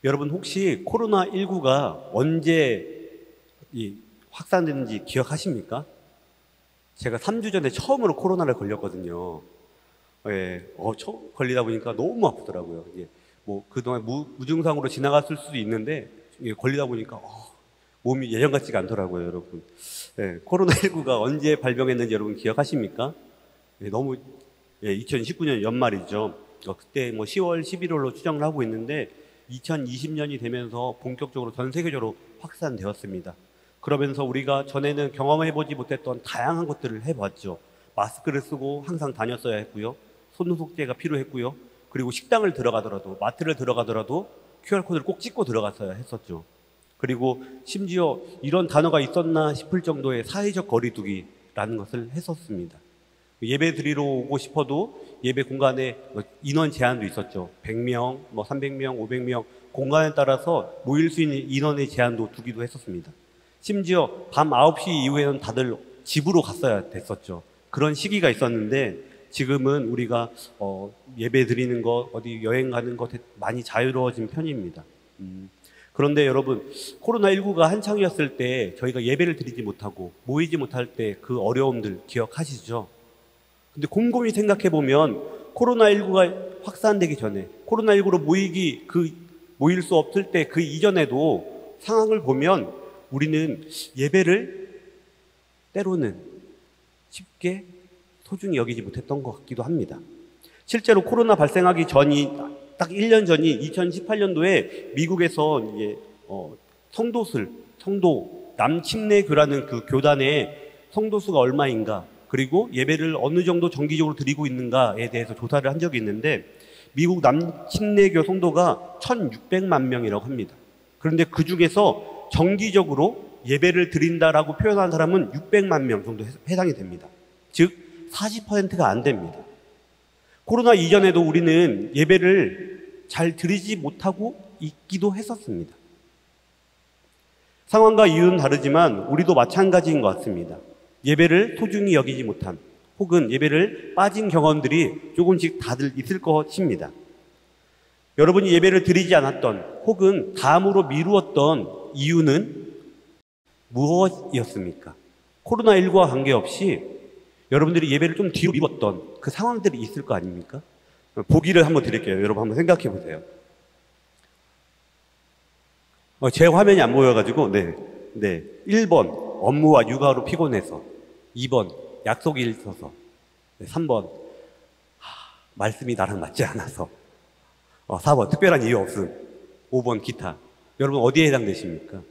여러분 혹시 코로나19가 언제 확산됐는지 기억하십니까? 제가 3주 전에 처음으로 코로나를 걸렸거든요. 예, 처음 걸리다 보니까 너무 아프더라고요. 이게 뭐 그동안 무증상으로 지나갔을 수도 있는데 걸리다 보니까 몸이 예전 같지가 않더라고요, 여러분. 예, 코로나19가 언제 발병했는지 여러분 기억하십니까? 예, 2019년 연말이죠. 그때 뭐 10월, 11월로 추정을 하고 있는데 2020년이 되면서 본격적으로 전 세계적으로 확산되었습니다. 그러면서 우리가 전에는 경험해보지 못했던 다양한 것들을 해봤죠. 마스크를 쓰고 항상 다녔어야 했고요. 손소독제가 필요했고요. 그리고 식당을 들어가더라도, 마트를 들어가더라도 QR코드를 꼭 찍고 들어갔어야 했었죠. 그리고 심지어 이런 단어가 있었나 싶을 정도의 사회적 거리두기라는 것을 했었습니다. 예배 드리러 오고 싶어도 예배 공간에 인원 제한도 있었죠. 100명, 300명, 500명 공간에 따라서 모일 수 있는 인원의 제한도 두기도 했었습니다. 심지어 밤 9시 이후에는 다들 집으로 갔어야 됐었죠. 그런 시기가 있었는데 지금은 우리가 예배 드리는 것, 어디 여행 가는 것에 많이 자유로워진 편입니다. 그런데 여러분, 코로나19가 한창이었을 때 저희가 예배를 드리지 못하고 모이지 못할 때 그 어려움들 기억하시죠? 근데 곰곰이 생각해보면 코로나19가 확산되기 전에 코로나19로 모일 수 없을 때 그 이전에도 상황을 보면 우리는 예배를 때로는 쉽게 소중히 여기지 못했던 것 같기도 합니다. 실제로 코로나 발생하기 전이 딱 1년 전이 2018년도에 미국에서 이제 성도 남침례교라는 그 교단의 성도수가 얼마인가, 그리고 예배를 어느 정도 정기적으로 드리고 있는가에 대해서 조사를 한 적이 있는데 미국 남침례교 성도가 1,600만 명이라고 합니다. 그런데 그 중에서 정기적으로 예배를 드린다라고 표현한 사람은 600만 명 정도 해당이 됩니다. 즉 40%가 안 됩니다. 코로나 이전에도 우리는 예배를 잘 드리지 못하고 있기도 했었습니다. 상황과 이유는 다르지만 우리도 마찬가지인 것 같습니다. 예배를 소중히 여기지 못한 혹은 예배를 빠진 경험들이 조금씩 다들 있을 것입니다. 여러분이 예배를 드리지 않았던 혹은 다음으로 미루었던 이유는 무엇이었습니까? 코로나19와 관계없이 여러분들이 예배를 좀 뒤로 미뤘던 그 상황들이 있을 거 아닙니까? 보기를 한번 드릴게요. 여러분 한번 생각해 보세요. 제 화면이 안 보여가지고, 네. 1번, 업무와 육아로 피곤해서. 2번, 약속이 있어서. 3번, 말씀이 나랑 맞지 않아서. 4번, 특별한 이유 없음. 5번, 기타. 여러분 어디에 해당되십니까?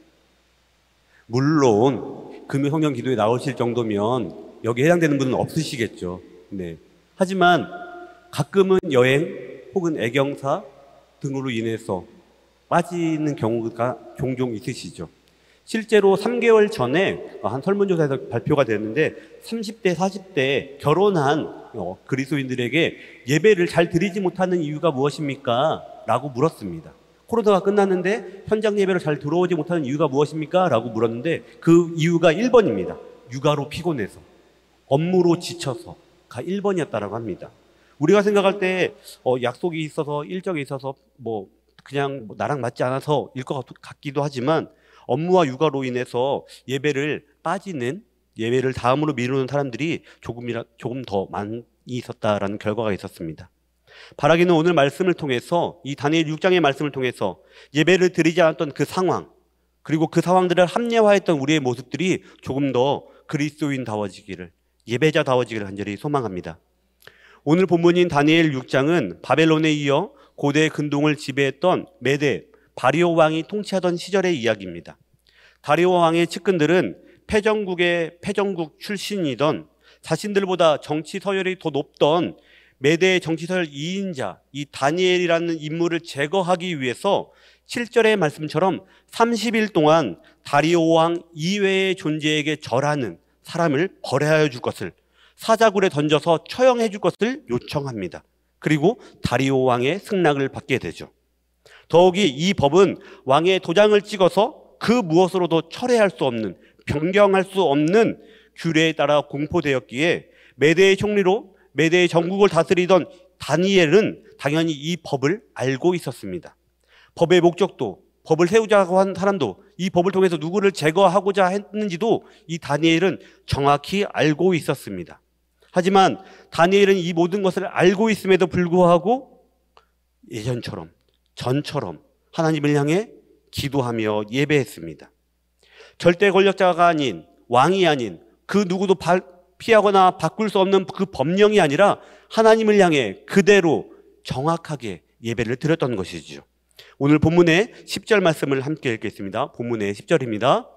물론 금요 성령 기도에 나오실 정도면 여기에 해당되는 분은 없으시겠죠. 네. 하지만 가끔은 여행 혹은 애경사 등으로 인해서 빠지는 경우가 종종 있으시죠. 실제로 3개월 전에 한 설문조사에서 발표가 됐는데 30대, 40대 결혼한 그리스도인들에게 예배를 잘 드리지 못하는 이유가 무엇입니까? 라고 물었습니다. 코로나가 끝났는데 현장 예배를 잘 들어오지 못하는 이유가 무엇입니까? 라고 물었는데 그 이유가 1번입니다. 육아로 피곤해서, 업무로 지쳐서가 1번이었다라고 합니다. 우리가 생각할 때 약속이 있어서, 일정이 있어서 그냥 나랑 맞지 않아서일 것 같기도 하지만 업무와 육아로 인해서 예배를 다음으로 미루는 사람들이 조금 더 많이 있었다라는 결과가 있었습니다. 바라기는 오늘 말씀을 통해서, 이 다니엘 6장의 말씀을 통해서 예배를 드리지 않았던 그 상황, 그리고 그 상황들을 합리화했던 우리의 모습들이 조금 더 그리스도인다워지기를, 예배자다워지기를 간절히 소망합니다. 오늘 본문인 다니엘 6장은 바벨론에 이어 고대 근동을 지배했던 메대 다리오 왕이 통치하던 시절의 이야기입니다. 다리오 왕의 측근들은 패전국 출신이던, 자신들보다 정치 서열이 더 높던 메대의 정치 서열 2인자 이 다니엘이라는 인물을 제거하기 위해서 7절의 말씀처럼 30일 동안 다리오 왕 이외의 존재에게 절하는 사람을 벌해하여 줄 것을, 사자굴에 던져서 처형해 줄 것을 요청합니다. 그리고 다리오 왕의 승낙을 받게 되죠. 더욱이 이 법은 왕의 도장을 찍어서 그 무엇으로도 철회할 수 없는, 변경할 수 없는 규례에 따라 공포되었기에 메대의 총리로 메대의 전국을 다스리던 다니엘은 당연히 이 법을 알고 있었습니다. 법의 목적도, 법을 세우자고 한 사람도, 이 법을 통해서 누구를 제거하고자 했는지도 이 다니엘은 정확히 알고 있었습니다. 하지만 다니엘은 이 모든 것을 알고 있음에도 불구하고 예전처럼, 전처럼 하나님을 향해 기도하며 예배했습니다. 절대 권력자가 아닌, 왕이 아닌, 그 누구도 피하거나 바꿀 수 없는 그 법령이 아니라 하나님을 향해 그대로 정확하게 예배를 드렸던 것이죠. 오늘 본문의 10절 말씀을 함께 읽겠습니다. 본문의 10절입니다.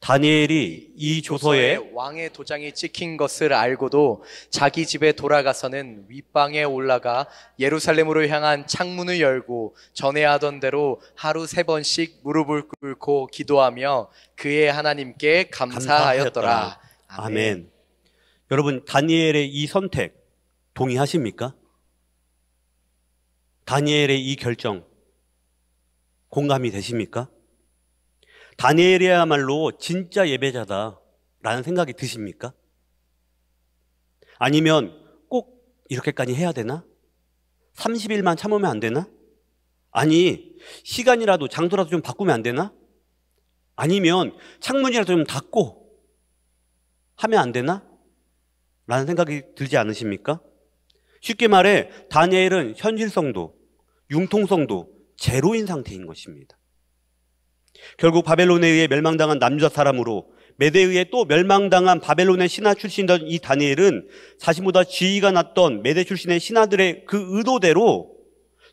다니엘이 이 조서에 왕의 도장이 찍힌 것을 알고도 자기 집에 돌아가서는 윗방에 올라가 예루살렘으로 향한 창문을 열고 전에 하던 대로 하루 3번씩 무릎을 꿇고 기도하며 그의 하나님께 감사하였더라. 아멘. 여러분, 다니엘의 이 선택 동의하십니까? 다니엘의 이 결정 공감이 되십니까? 다니엘이야말로 진짜 예배자다라는 생각이 드십니까? 아니면 꼭 이렇게까지 해야 되나? 30일만 참으면 안 되나? 아니, 시간이라도 장소라도 좀 바꾸면 안 되나? 아니면 창문이라도 좀 닫고 하면 안 되나? 라는 생각이 들지 않으십니까? 쉽게 말해 다니엘은 현실성도 융통성도 제로인 상태인 것입니다. 결국 바벨론에 의해 멸망당한 남유다 사람으로 메대에 의해 또 멸망당한 바벨론의 신하 출신이던 이 다니엘은 자신보다 지위가 낮던 메대 출신의 신하들의 그 의도대로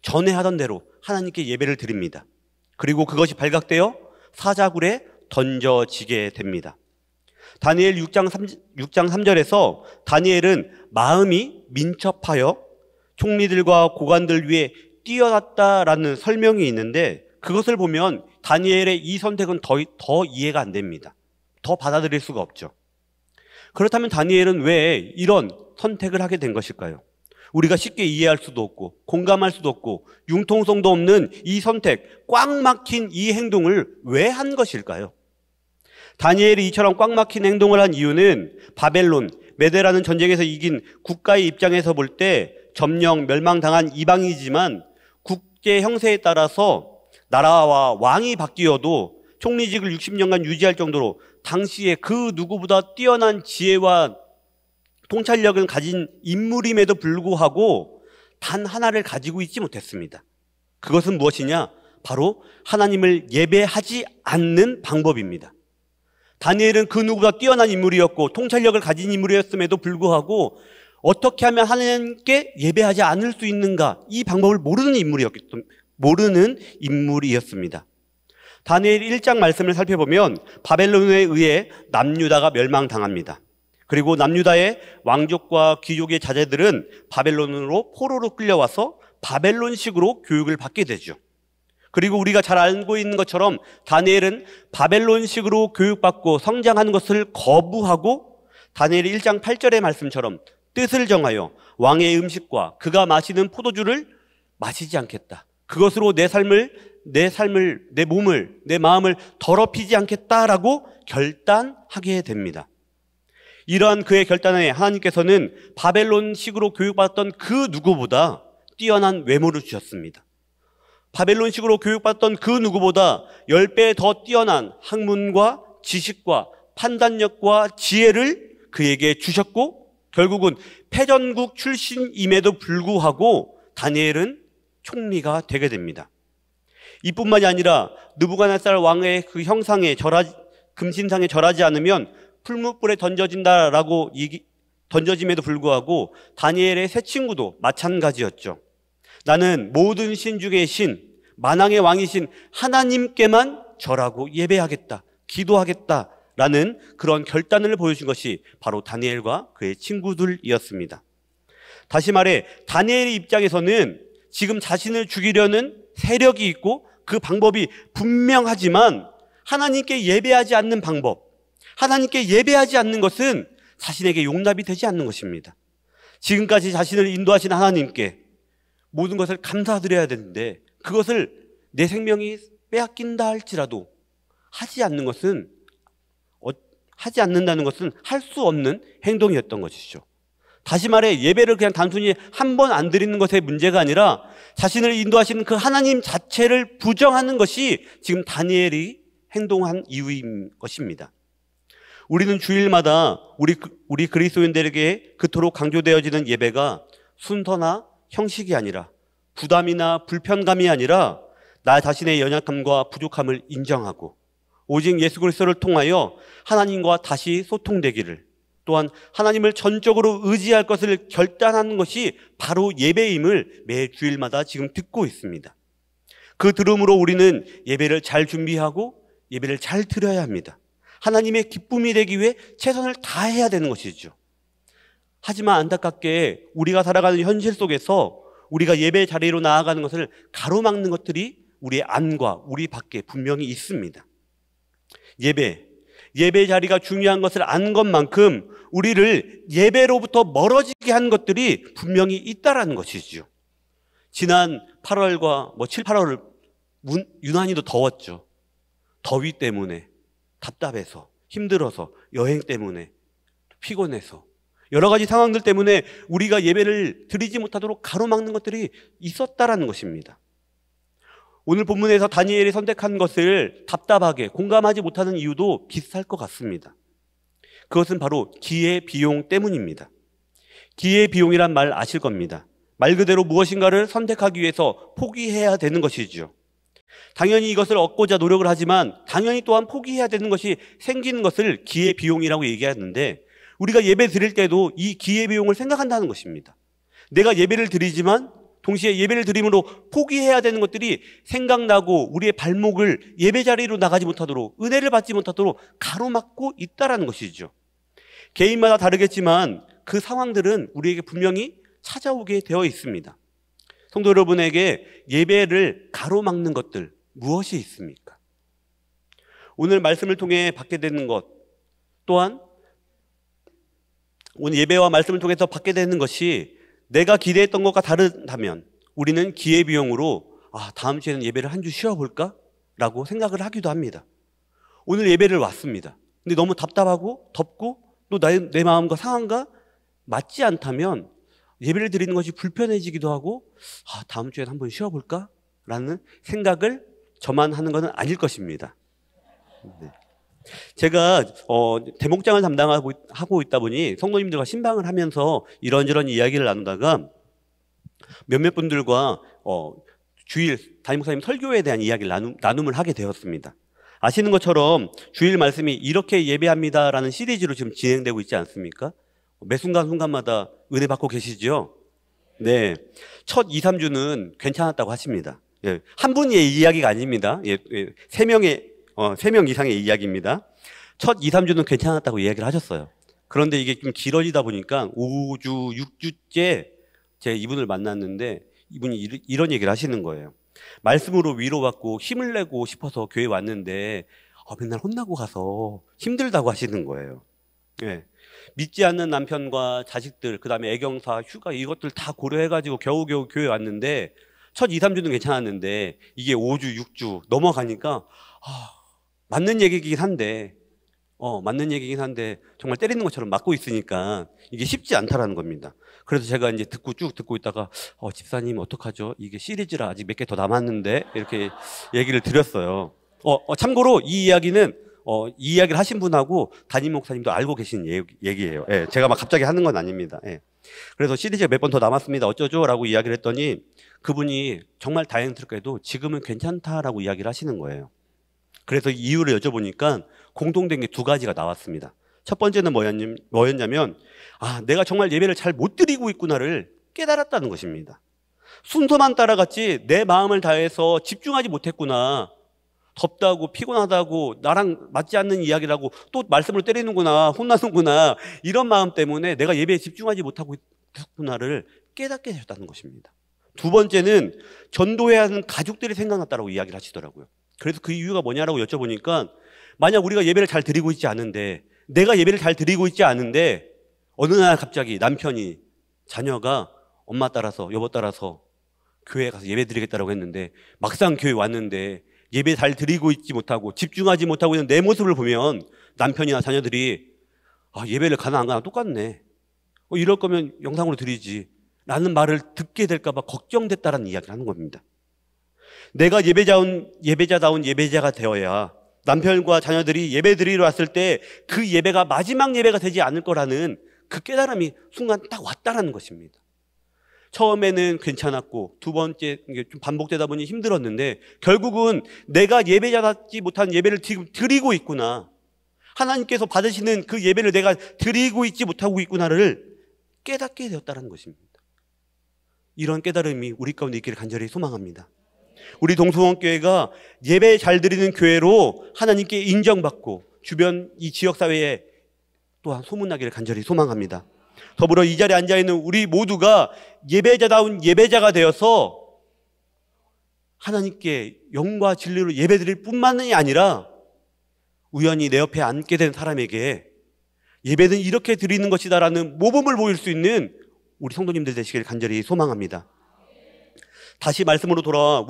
전에 하던 대로 하나님께 예배를 드립니다. 그리고 그것이 발각되어 사자굴에 던져지게 됩니다. 다니엘 6장 3절에서 다니엘은 마음이 민첩하여 총리들과 고관들 위에 뛰어났다라는 설명이 있는데 그것을 보면 다니엘의 이 선택은 더 이해가 안 됩니다. 더 받아들일 수가 없죠. 그렇다면 다니엘은 왜 이런 선택을 하게 된 것일까요? 우리가 쉽게 이해할 수도 없고 공감할 수도 없고 융통성도 없는 이 선택, 꽉 막힌 이 행동을 왜 한 것일까요? 다니엘이 이처럼 꽉 막힌 행동을 한 이유는 바벨론, 메대라는 전쟁에서 이긴 국가의 입장에서 볼 때 점령, 멸망당한 이방이지만 국제 형세에 따라서 나라와 왕이 바뀌어도 총리직을 60년간 유지할 정도로 당시에 그 누구보다 뛰어난 지혜와 통찰력을 가진 인물임에도 불구하고 단 하나를 가지고 있지 못했습니다. 그것은 무엇이냐? 바로 하나님을 예배하지 않는 방법입니다. 다니엘은 그 누구보다 뛰어난 인물이었고 통찰력을 가진 인물이었음에도 불구하고 어떻게 하면 하나님께 예배하지 않을 수 있는가? 이 방법을 모르는 인물이었습니다. 다니엘 1장 말씀을 살펴보면 바벨론에 의해 남유다가 멸망당합니다. 그리고 남유다의 왕족과 귀족의 자제들은 바벨론으로 포로로 끌려와서 바벨론식으로 교육을 받게 되죠. 그리고 우리가 잘 알고 있는 것처럼 다니엘은 바벨론식으로 교육받고 성장하는 것을 거부하고 다니엘 1장 8절의 말씀처럼 뜻을 정하여 왕의 음식과 그가 마시는 포도주를 마시지 않겠다. 그것으로 내 몸을, 내 마음을 더럽히지 않겠다라고 결단하게 됩니다. 이러한 그의 결단에 하나님께서는 바벨론식으로 교육받았던 그 누구보다 뛰어난 외모를 주셨습니다. 바벨론식으로 교육받던 그 누구보다 10배 더 뛰어난 학문과 지식과 판단력과 지혜를 그에게 주셨고 결국은 패전국 출신임에도 불구하고 다니엘은 총리가 되게 됩니다. 이뿐만이 아니라 느부갓네살 왕의 그 금신상에 절하지 않으면 풀무불에 던져진다라고 던져짐에도 불구하고 다니엘의 새 친구도 마찬가지였죠. 나는 모든 신 중의 신, 만왕의 왕이신 하나님께만 절하고 예배하겠다, 기도하겠다라는 그런 결단을 보여준 것이 바로 다니엘과 그의 친구들이었습니다. 다시 말해 다니엘의 입장에서는 지금 자신을 죽이려는 세력이 있고 그 방법이 분명하지만 하나님께 예배하지 않는 방법, 하나님께 예배하지 않는 것은 자신에게 용납이 되지 않는 것입니다. 지금까지 자신을 인도하신 하나님께 모든 것을 감사드려야 되는데 그것을 내 생명이 빼앗긴다 할지라도 하지 않는다는 것은 할 수 없는 행동이었던 것이죠. 다시 말해 예배를 그냥 단순히 한 번 안 드리는 것의 문제가 아니라 자신을 인도하시는 그 하나님 자체를 부정하는 것이 지금 다니엘이 행동한 이유인 것입니다. 우리는 주일마다 우리 그리스도인들에게 그토록 강조되어지는 예배가 순서나 형식이 아니라 부담이나 불편감이 아니라 나 자신의 연약함과 부족함을 인정하고 오직 예수 그리스도를 통하여 하나님과 다시 소통되기를, 또한 하나님을 전적으로 의지할 것을 결단하는 것이 바로 예배임을 매 주일마다 지금 듣고 있습니다. 그 들음으로 우리는 예배를 잘 준비하고 예배를 잘 드려야 합니다. 하나님의 기쁨이 되기 위해 최선을 다해야 되는 것이죠. 하지만 안타깝게 우리가 살아가는 현실 속에서 우리가 예배 자리로 나아가는 것을 가로막는 것들이 우리의 안과 우리 밖에 분명히 있습니다. 예배 자리가 중요한 것을 안 것만큼 우리를 예배로부터 멀어지게 한 것들이 분명히 있다라는 것이죠. 지난 8월과 7, 8월을 유난히도 더웠죠. 더위 때문에, 답답해서, 힘들어서, 여행 때문에, 피곤해서, 여러 가지 상황들 때문에 우리가 예배를 드리지 못하도록 가로막는 것들이 있었다라는 것입니다. 오늘 본문에서 다니엘이 선택한 것을 답답하게 공감하지 못하는 이유도 비슷할 것 같습니다. 그것은 바로 기회비용 때문입니다. 기회비용이란 말 아실 겁니다. 말 그대로 무엇인가를 선택하기 위해서 포기해야 되는 것이죠. 당연히 이것을 얻고자 노력을 하지만 당연히 또한 포기해야 되는 것이 생기는 것을 기회비용이라고 얘기하는데, 우리가 예배 드릴 때도 이 기회비용을 생각한다는 것입니다. 내가 예배를 드리지만 동시에 예배를 드림으로 포기해야 되는 것들이 생각나고 우리의 발목을 예배 자리로 나가지 못하도록, 은혜를 받지 못하도록 가로막고 있다는 것이죠. 개인마다 다르겠지만 그 상황들은 우리에게 분명히 찾아오게 되어 있습니다. 성도 여러분에게 예배를 가로막는 것들 무엇이 있습니까? 오늘 말씀을 통해 받게 되는 것, 또한 오늘 예배와 말씀을 통해서 받게 되는 것이 내가 기대했던 것과 다르다면 우리는 기회비용으로 다음 주에는 예배를 한 주 쉬어볼까? 라고 생각을 하기도 합니다. 오늘 예배를 왔습니다. 근데 너무 답답하고 덥고 또 내 마음과 상황과 맞지 않다면 예배를 드리는 것이 불편해지기도 하고 다음 주에는 한번 쉬어볼까? 라는 생각을 저만 하는 것은 아닐 것입니다. 네. 제가 대목장을 담당하고 있다 보니 성도님들과 신방을 하면서 이런저런 이야기를 나누다가 몇몇 분들과 주일 담임목사님 설교에 대한 이야기를 나눔을 하게 되었습니다. 아시는 것처럼 주일 말씀이 이렇게 예배합니다라는 시리즈로 지금 진행되고 있지 않습니까? 매 순간순간마다 은혜 받고 계시죠? 네. 첫 2, 3주는 괜찮았다고 하십니다. 예. 한 분의 이야기가 아닙니다. 예. 3명 이상의 이야기입니다. 첫 2, 3주는 괜찮았다고 이야기를 하셨어요. 그런데 이게 좀 길어지다 보니까 5주, 6주째 제가 이분을 만났는데 이분이 이런 얘기를 하시는 거예요. 말씀으로 위로받고 힘을 내고 싶어서 교회 왔는데 맨날 혼나고 가서 힘들다고 하시는 거예요. 예. 믿지 않는 남편과 자식들, 그 다음에 애경사, 휴가 이것들 다 고려해가지고 겨우겨우 교회 왔는데 첫 2, 3주는 괜찮았는데 이게 5주, 6주 넘어가니까 맞는 얘기긴 한데 정말 때리는 것처럼 맞고 있으니까 이게 쉽지 않다라는 겁니다. 그래서 제가 이제 쭉 듣고 있다가 집사님 어떡하죠? 이게 시리즈라 아직 몇 개 더 남았는데 이렇게 얘기를 드렸어요. 참고로 이 이야기는 이 이야기를 하신 분하고 담임 목사님도 알고 계신 얘기예요. 예, 제가 막 갑자기 하는 건 아닙니다. 예. 그래서 시리즈가 몇 번 더 남았습니다. 어쩌죠? 라고 이야기를 했더니 그분이 정말 다행스럽게도 지금은 괜찮다라고 이야기를 하시는 거예요. 그래서 이유를 여쭤보니까 공통된 게 2가지가 나왔습니다. 첫 번째는 뭐였냐면 내가 정말 예배를 잘 못 드리고 있구나를 깨달았다는 것입니다. 순서만 따라갔지 내 마음을 다해서 집중하지 못했구나. 덥다고 피곤하다고 나랑 맞지 않는 이야기를 하고 또 말씀을 때리는구나, 혼나는구나, 이런 마음 때문에 내가 예배에 집중하지 못하고 있구나를 깨닫게 되셨다는 것입니다. 2번째는 전도해야 하는 가족들이 생각났다고 이야기를 하시더라고요. 그래서 그 이유가 뭐냐라고 여쭤보니까 만약 우리가 예배를 잘 드리고 있지 않은데, 내가 예배를 잘 드리고 있지 않은데 어느 날 갑자기 남편이, 자녀가 엄마 따라서 여보 따라서 교회에 가서 예배 드리겠다고 했는데 막상 교회 왔는데 예배 잘 드리고 있지 못하고 집중하지 못하고 있는 내 모습을 보면 남편이나 자녀들이 예배를 가나 안 가나 똑같네, 이럴 거면 영상으로 드리지 라는 말을 듣게 될까 봐 걱정됐다라는 이야기를 하는 겁니다. 내가 예배자다운 예배자가 되어야 남편과 자녀들이 예배 드리러 왔을 때 그 예배가 마지막 예배가 되지 않을 거라는 그 깨달음이 순간 딱 왔다라는 것입니다. 처음에는 괜찮았고 두 번째 이게 좀 반복되다 보니 힘들었는데 결국은 내가 예배자답지 못한 예배를 지금 드리고 있구나. 하나님께서 받으시는 그 예배를 내가 드리고 있지 못하고 있구나를 깨닫게 되었다는 것입니다. 이런 깨달음이 우리 가운데 있기를 간절히 소망합니다. 우리 동성원교회가 예배 잘 드리는 교회로 하나님께 인정받고 주변 이 지역사회에 또한 소문나기를 간절히 소망합니다. 더불어 이 자리에 앉아있는 우리 모두가 예배자다운 예배자가 되어서 하나님께 영과 진리로 예배 드릴 뿐만이 아니라 우연히 내 옆에 앉게 된 사람에게 예배는 이렇게 드리는 것이다라는 모범을 보일 수 있는 우리 성도님들 되시길 간절히 소망합니다. 다시 말씀으로 돌아와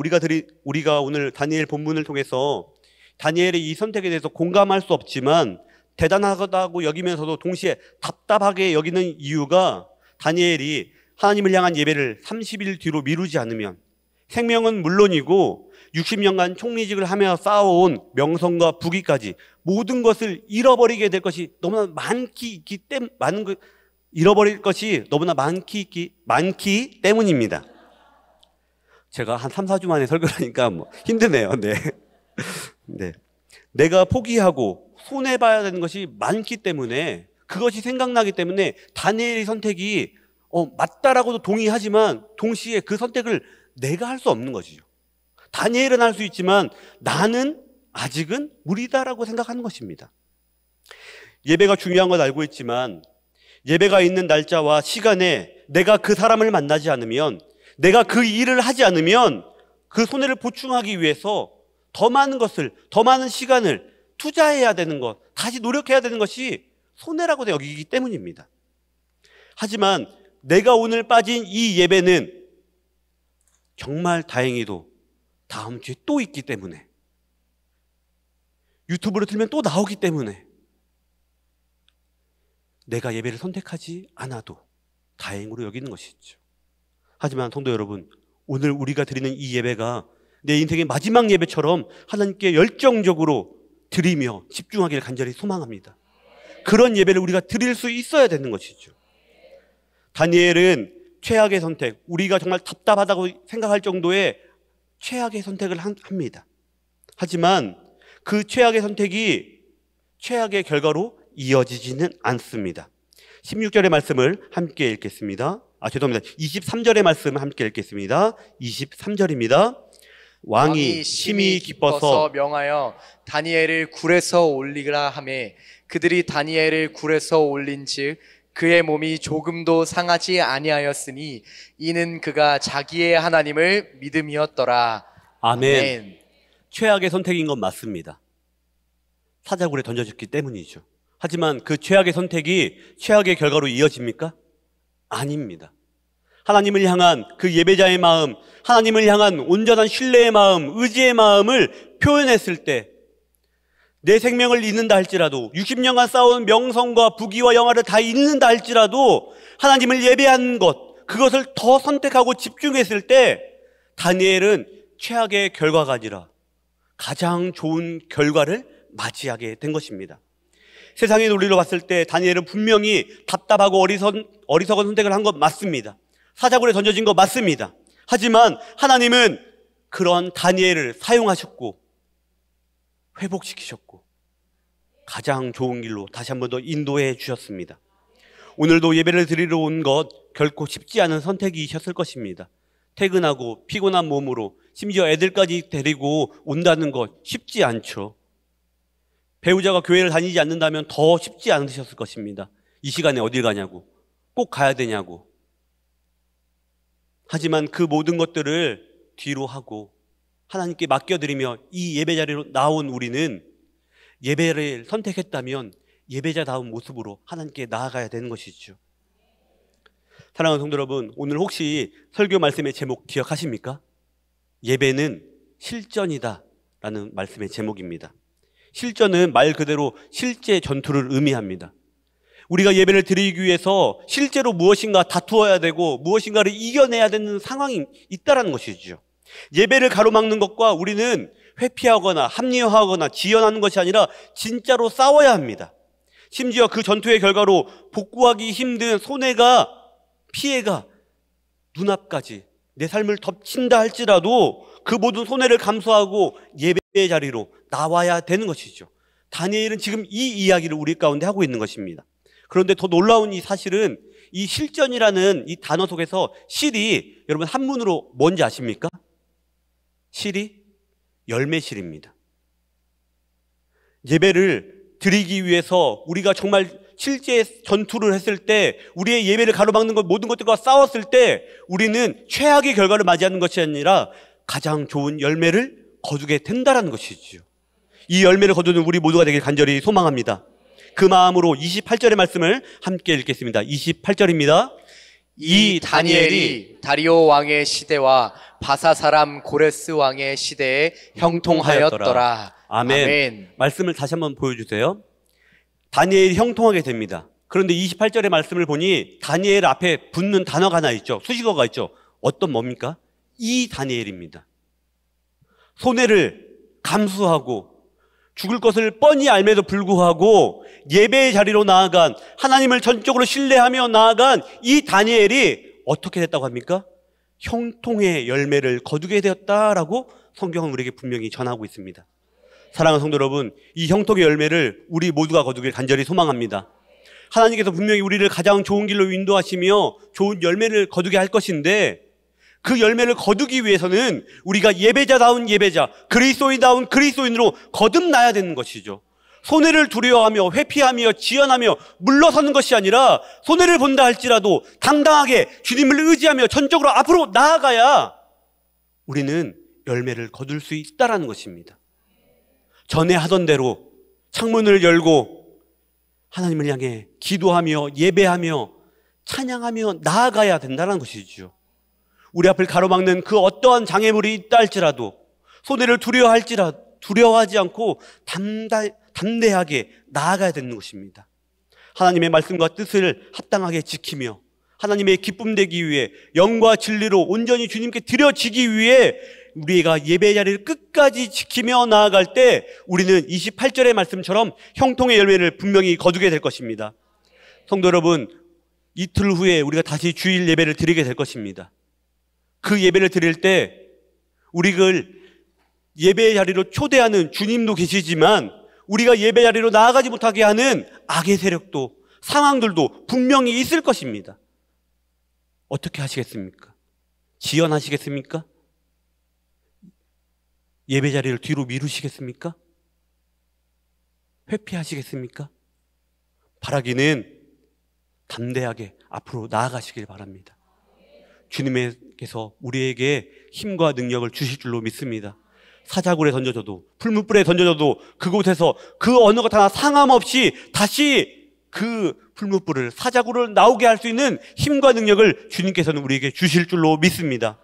우리가 오늘 다니엘 본문을 통해서 다니엘의 이 선택에 대해서 공감할 수 없지만 대단하다고 여기면서도 동시에 답답하게 여기는 이유가 다니엘이 하나님을 향한 예배를 30일 뒤로 미루지 않으면 생명은 물론이고 60년간 총리직을 하며 쌓아온 명성과 부귀까지 모든 것을 잃어버리게 될 것이 너무나 잃어버릴 것이 너무나 많기 때문입니다. 제가 한 3, 4주 만에 설교를 하니까 힘드네요. 네. 내가 포기하고 손해봐야 되는 것이 많기 때문에 그것이 생각나기 때문에 다니엘의 선택이 맞다라고도 동의하지만 동시에 그 선택을 내가 할 수 없는 것이죠. 다니엘은 할 수 있지만 나는 아직은 무리다라고 생각하는 것입니다. 예배가 중요한 건 알고 있지만 예배가 있는 날짜와 시간에 내가 그 사람을 만나지 않으면 내가 그 일을 하지 않으면 그 손해를 보충하기 위해서 더 많은 시간을 투자해야 되는 것, 다시 노력해야 되는 것이 손해라고 여기기 때문입니다. 하지만 내가 오늘 빠진 이 예배는 정말 다행히도 다음 주에 또 있기 때문에 유튜브로 틀면 또 나오기 때문에 내가 예배를 선택하지 않아도 다행으로 여기는 것이죠. 하지만 성도 여러분, 오늘 우리가 드리는 이 예배가 내 인생의 마지막 예배처럼 하나님께 열정적으로 드리며 집중하기를 간절히 소망합니다. 그런 예배를 우리가 드릴 수 있어야 되는 것이죠. 다니엘은 최악의 선택, 우리가 정말 답답하다고 생각할 정도의 최악의 선택을 합니다. 하지만 그 최악의 선택이 최악의 결과로 이어지지는 않습니다. 16절의 말씀을 함께 읽겠습니다. 23절의 말씀을 함께 읽겠습니다. 23절입니다. 왕이 심히 기뻐서 명하여 다니엘을 굴에서 올리라 하매 그들이 다니엘을 굴에서 올린즉 그의 몸이 조금도 상하지 아니하였으니 이는 그가 자기의 하나님을 믿음이었더라. 아멘. 최악의 선택인 건 맞습니다. 사자굴에 던져졌기 때문이죠. 하지만 그 최악의 선택이 최악의 결과로 이어집니까? 아닙니다. 하나님을 향한 그 예배자의 마음, 하나님을 향한 온전한 신뢰의 마음, 의지의 마음을 표현했을 때 내 생명을 잃는다 할지라도 60년간 쌓아온 명성과 부귀와 영화를 다 잃는다 할지라도 하나님을 예배하는 것, 그것을 더 선택하고 집중했을 때 다니엘은 최악의 결과가 아니라 가장 좋은 결과를 맞이하게 된 것입니다. 세상의 논리로 봤을 때 다니엘은 분명히 답답하고 어리석은 선택을 한 것 맞습니다. 사자굴에 던져진 것 맞습니다. 하지만 하나님은 그런 다니엘을 사용하셨고 회복시키셨고 가장 좋은 길로 다시 한 번 더 인도해 주셨습니다. 오늘도 예배를 드리러 온 것 결코 쉽지 않은 선택이셨을 것입니다. 퇴근하고 피곤한 몸으로 심지어 애들까지 데리고 온다는 것 쉽지 않죠. 배우자가 교회를 다니지 않는다면 더 쉽지 않으셨을 것입니다. 이 시간에 어딜 가냐고, 꼭 가야 되냐고. 하지만 그 모든 것들을 뒤로 하고 하나님께 맡겨드리며 이 예배 자리로 나온 우리는 예배를 선택했다면 예배자다운 모습으로 하나님께 나아가야 되는 것이죠. 사랑하는 성도 여러분, 오늘 혹시 설교 말씀의 제목 기억하십니까? 예배는 실전이다 라는 말씀의 제목입니다. 실전은 말 그대로 실제 전투를 의미합니다. 우리가 예배를 드리기 위해서 실제로 무엇인가 다투어야 되고 무엇인가를 이겨내야 되는 상황이 있다는 것이죠. 예배를 가로막는 것과 우리는 회피하거나 합리화하거나 지연하는 것이 아니라 진짜로 싸워야 합니다. 심지어 그 전투의 결과로 복구하기 힘든 손해가, 피해가 눈앞까지 내 삶을 덮친다 할지라도 그 모든 손해를 감수하고 예배의 자리로 나와야 되는 것이죠. 다니엘은 지금 이 이야기를 우리 가운데 하고 있는 것입니다. 그런데 더 놀라운 이 사실은 이 실전이라는 이 단어 속에서 실이 여러분 한문으로 뭔지 아십니까? 실이 열매실입니다. 예배를 드리기 위해서 우리가 정말 실제 전투를 했을 때, 우리의 예배를 가로막는 것, 모든 것들과 싸웠을 때 우리는 최악의 결과를 맞이하는 것이 아니라 가장 좋은 열매를 거두게 된다는 것이지요. 이 열매를 거두는 우리 모두가 되길 간절히 소망합니다. 그 마음으로 28절의 말씀을 함께 읽겠습니다. 28절입니다. 이 다니엘이 다리오 왕의 시대와 바사 사람 고레스 왕의 시대에 형통하였더라. 아멘. 말씀을 다시 한번 보여주세요. 다니엘이 형통하게 됩니다. 그런데 28절의 말씀을 보니 다니엘 앞에 붙는 단어가 하나 있죠. 수식어가 있죠. 어떤 뭡니까? 이 다니엘입니다. 손해를 감수하고 죽을 것을 뻔히 알매도 불구하고 예배의 자리로 나아간, 하나님을 전적으로 신뢰하며 나아간 이 다니엘이 어떻게 됐다고 합니까? 형통의 열매를 거두게 되었다라고 성경은 우리에게 분명히 전하고 있습니다. 사랑하는 성도 여러분, 이 형통의 열매를 우리 모두가 거두길 간절히 소망합니다. 하나님께서 분명히 우리를 가장 좋은 길로 인도하시며 좋은 열매를 거두게 할 것인데, 그 열매를 거두기 위해서는 우리가 예배자다운 예배자, 그리스도인다운 그리스도인으로 거듭나야 되는 것이죠. 손해를 두려워하며 회피하며 지연하며 물러서는 것이 아니라 손해를 본다 할지라도 당당하게 주님을 의지하며 전적으로 앞으로 나아가야 우리는 열매를 거둘 수 있다는 것입니다. 전에 하던 대로 창문을 열고 하나님을 향해 기도하며 예배하며 찬양하며 나아가야 된다는 것이죠. 우리 앞을 가로막는 그 어떠한 장애물이 있다 할지라도 손해를 두려워하지 않고 담대하게 나아가야 되는 것입니다. 하나님의 말씀과 뜻을 합당하게 지키며 하나님의 기쁨 되기 위해 영과 진리로 온전히 주님께 드려지기 위해 우리가 예배 자리를 끝까지 지키며 나아갈 때 우리는 28절의 말씀처럼 형통의 열매를 분명히 거두게 될 것입니다. 성도 여러분, 이틀 후에 우리가 다시 주일 예배를 드리게 될 것입니다. 그 예배를 드릴 때 우리를 예배의 자리로 초대하는 주님도 계시지만 우리가 예배 자리로 나아가지 못하게 하는 악의 세력도, 상황들도 분명히 있을 것입니다. 어떻게 하시겠습니까? 지연하시겠습니까? 예배 자리를 뒤로 미루시겠습니까? 회피하시겠습니까? 바라기는 담대하게 앞으로 나아가시길 바랍니다. 주님께서 우리에게 힘과 능력을 주실 줄로 믿습니다. 사자굴에 던져져도, 풀무불에 던져져도 그곳에서 그 어느 것 하나 상함 없이 다시 그 풀무불을, 사자굴을 나오게 할 수 있는 힘과 능력을 주님께서는 우리에게 주실 줄로 믿습니다.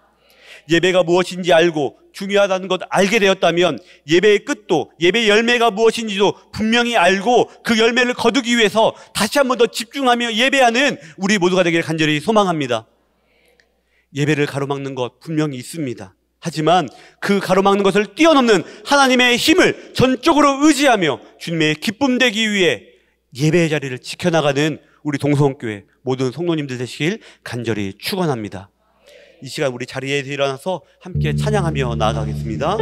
예배가 무엇인지 알고 중요하다는 것 알게 되었다면 예배의 끝도, 예배의 열매가 무엇인지도 분명히 알고 그 열매를 거두기 위해서 다시 한 번 더 집중하며 예배하는 우리 모두가 되기를 간절히 소망합니다. 예배를 가로막는 것 분명히 있습니다. 하지만 그 가로막는 것을 뛰어넘는 하나님의 힘을 전적으로 의지하며 주님의 기쁨 되기 위해 예배의 자리를 지켜나가는 우리 동성교회 모든 성도님들 되시길 간절히 축원합니다. 이 시간 우리 자리에서 일어나서 함께 찬양하며 나아가겠습니다.